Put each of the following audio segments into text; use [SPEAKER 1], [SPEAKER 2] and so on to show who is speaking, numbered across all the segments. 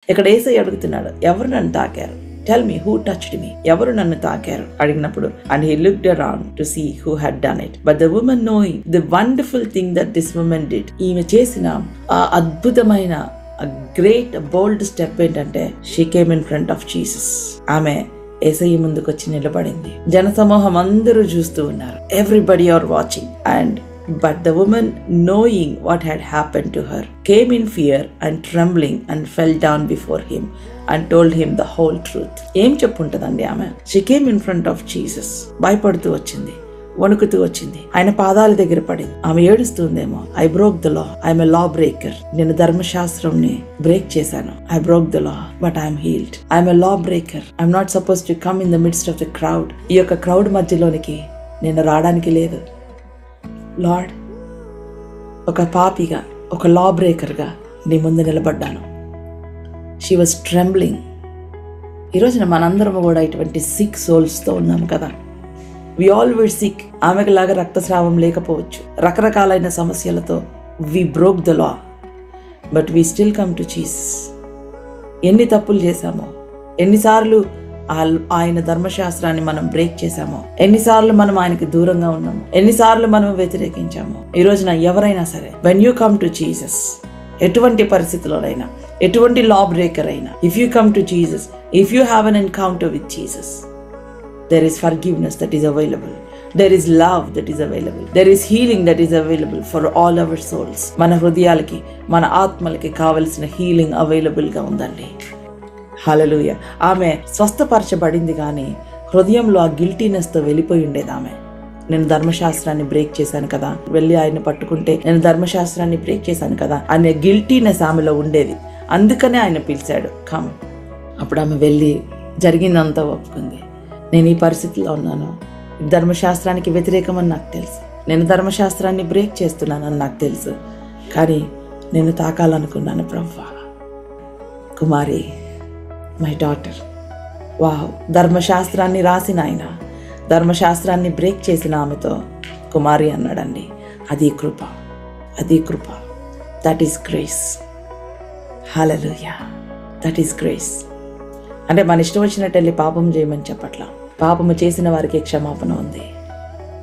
[SPEAKER 1] ఇక్కడ యేసయ్య అడుగుతున్నాడు, ఎవరు నన్ను తాకారు? Tell me who touched me. ఎవరు నన్ను తాకారు అడిగినప్పుడు, and he looked around to see who had done it. But the woman knowing the wonderful thing that this woman did, ఈమె చేసిన ఆ అద్భుతమైన గ్రేట్ బోల్డ్ స్టెప్ ఏంటంటే, she came in front of Jesus. ఆమె యేసయ్య ముందుకు వచ్చి నిలబడింది. జనసమూహం అందరూ చూస్తూ ఉన్నారు. Everybody are watching. And but the woman, knowing what had happened to her, came in fear and trembling and fell down before him and told him the whole truth. ఏం చెప్పుంటదండి ఆమె? She came in front of Jesus. భయపడుతూ వచ్చింది, వణుకుతూ వచ్చింది, ఆయన పాదాల దగ్గర పడింది. ఆమె ఏడుస్తుందేమో, I broke the law, I'm a law breaker. నేను ధర్మశాస్త్రంని బ్రేక్ చేశాను. I broke the law but I'm healed. I'm a law breaker. I'm not suppose to come in the midst of the crowd. ఈ యొక్క crowd మధ్యలోనికి నేను రావడానికి లేదు. Lord, ఒక పాపిగా, ఒక లా బ్రేకర్గా నీ ముందు నిలబడ్డాను. She was trembling. ఈరోజున మనందరం కూడా ఇటువంటి సిక్ సోల్స్తో ఉన్నాము కదా. We all were sick. ఆమెకు లాగా రక్తస్రావం లేకపోవచ్చు, రకరకాలైన సమస్యలతో we broke the law, but we still come to Jesus. ఎన్ని తప్పులు చేశామో, ఎన్నిసార్లు ఆయన ధర్మశాస్త్రాన్ని మనం బ్రేక్ చేశామో, ఎన్నిసార్లు మనం ఆయనకి దూరంగా ఉన్నాము, ఎన్నిసార్లు మనం వ్యతిరేకించాము. ఈ రోజున ఎవరైనా సరే, when you come to Jesus, ఎటువంటి పరిస్థితుల్లోనైనా, ఎటువంటి లా బ్రేకర్ అయినా, if you come to Jesus, if you have an encounter with Jesus, there is forgiveness that is available, there is love that is available, there is healing that is available for all our souls. మన హృదయాలకి, మన ఆత్మలకి కావలసిన healing available గా ఉందండి. హల్లెలూయా. ఆమె స్వస్థపరచబడింది, కానీ హృదయంలో ఆ గిల్టీనెస్తో వెళ్ళిపోయి ఉండేది ఆమె. నేను ధర్మశాస్త్రాన్ని బ్రేక్ చేశాను కదా, వెళ్ళి ఆయన పట్టుకుంటే నేను ధర్మశాస్త్రాన్ని బ్రేక్ చేశాను కదా అనే గిల్టీనెస్ ఆమెలో ఉండేది. అందుకనే ఆయన పిలిచాడు, కమ్. అప్పుడు ఆమె వెళ్ళి జరిగిందంతా ఒప్పుకుంది. నేను ఈ పరిస్థితిలో ఉన్నాను, ధర్మశాస్త్రానికి వ్యతిరేకమని నాకు తెలుసు, నేను ధర్మశాస్త్రాన్ని బ్రేక్ చేస్తున్నానని నాకు తెలుసు, కానీ నేను తాకాలనుకున్నాను ప్రభువా. కుమారి, మై డాటర్, వావ్. ధర్మశాస్త్రాన్ని రాసిన ఆయన, ధర్మశాస్త్రాన్ని బ్రేక్ చేసిన ఆమెతో కుమారి అన్నాడండి. అది కృప, అది కృప. That is grace. Hallelujah. That is grace. అంటే మన ఇష్టం వచ్చినట్టు వెళ్ళి పాపం చేయమని చెప్పట్లా. పాపము చేసిన వారికి క్షమాపణ ఉంది,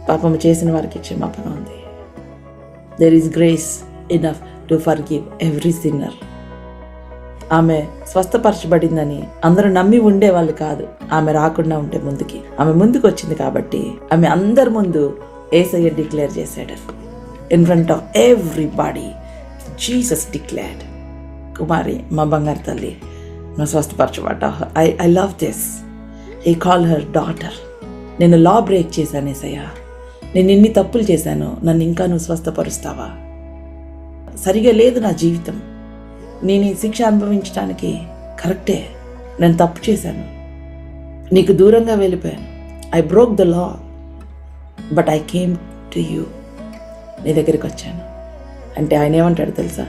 [SPEAKER 1] పాపము చేసిన వారికి క్షమాపణ ఉంది. There is grace enough to forgive every sinner. ఆమె స్వస్థపరచబడిందని అందరూ నమ్మి ఉండేవాళ్ళు కాదు. ఆమె రాకుండా ఉంటే ముందుకి, ఆమె ముందుకు వచ్చింది కాబట్టి ఆమె అందరి ముందు యేసయ్య డిక్లేర్ చేశాడు. In front of everybody Jesus declared, కుమారి, మా బంగారు తల్లి, నువ్వు స్వస్థపరచబడ్డా. I love this. He call her daughter. నేను లా బ్రేక్ చేశాను యేసయ్య, నేను ఇన్ని తప్పులు చేశాను, నన్ను ఇంకా నువ్వు స్వస్థపరుస్తావా? సరిగా లేదు నా జీవితం, నేను ఈ శిక్ష అనుభవించడానికి కరెక్టే, నేను తప్పు చేశాను, నీకు దూరంగా వెళ్ళిపోయాను. I broke the law but I came to you. నీ దగ్గరికి వచ్చాను అంటే ఆయన ఏమంటాడు తెలుసా?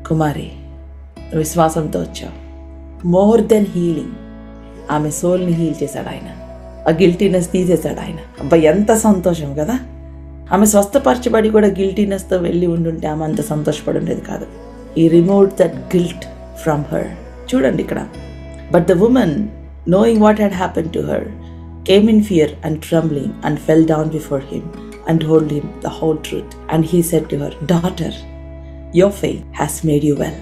[SPEAKER 1] కుమారి, విశ్వాసంతో వచ్చావు. మోర్ దెన్ హీలింగ్, ఆమె సోల్ని హీల్ చేశాడు ఆయన, ఆ గిల్టీనెస్ తీసేశాడు ఆయన. అబ్బాయి ఎంత సంతోషం కదా. ఆమె స్వస్థపరచబడి కూడా గిల్టీనెస్తో వెళ్ళి ఉండుంటే ఆమె అంత సంతోషపడి ఉండేది కాదు. He removed that guilt from her. చూడండి ఇక్కడ. But the woman, knowing what had happened to her, came in fear and trembling and fell down before him and told him the whole truth. And he said to her, daughter, your faith has made you well.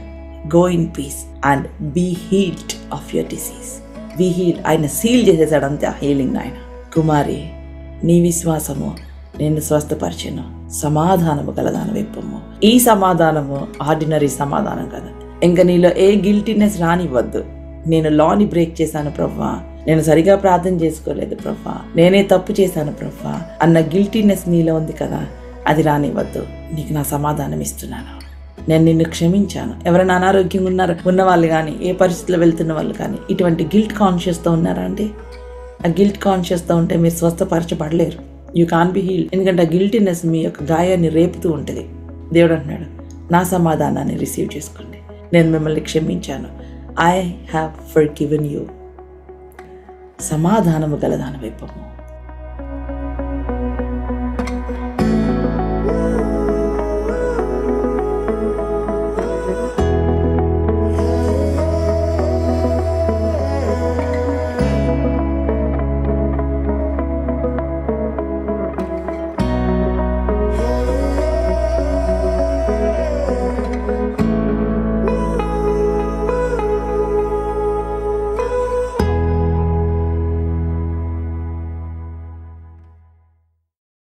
[SPEAKER 1] Go in peace and be healed of your disease. Be healed. ఆయన seal చేసేసాడు అంతే ఆ healing. ఆయన, కుమారి, నీ విశ్వాసము నేను స్వస్థపరిచాను, సమాధానము కలదాన వెప్పము. ఈ సమాధానము ఆర్డినరీ సమాధానం కదా. ఇంకా నీలో ఏ గిల్టీనెస్ రానివ్వద్దు. నేను లాని బ్రేక్ చేశాను ప్రభువా, నేను సరిగా ప్రార్థన చేసుకోలేదు ప్రభువా, నేనే తప్పు చేశాను ప్రభువా అన్న గిల్టీనెస్ నీలో ఉంది కదా, అది రానివ్వద్దు. నీకు నా సమాధానం ఇస్తున్నాను, నేను నిన్ను క్షమించాను. ఎవరైనా అనారోగ్యంగా ఉన్న వాళ్ళు కానీ, ఏ పరిస్థితిలో వెళ్తున్న వాళ్ళు కానీ ఇటువంటి గిల్ట్ కాన్షియస్తో ఉన్నారా అండి? ఆ గిల్ట్ కాన్షియస్తో ఉంటే మీరు స్వస్థపరచబడలేరు. You can be healed. ఎందుకంటే ఆ గిల్టీనెస్ మీ యొక్క గాయాన్ని రేపుతూ ఉంటుంది. దేవుడు అంటున్నాడు, నా సమాధానాన్ని రిసీవ్ చేసుకోండి, నేను మిమ్మల్ని క్షమించాను. I have forgiven you. సమాధానము గలదాన వైపము.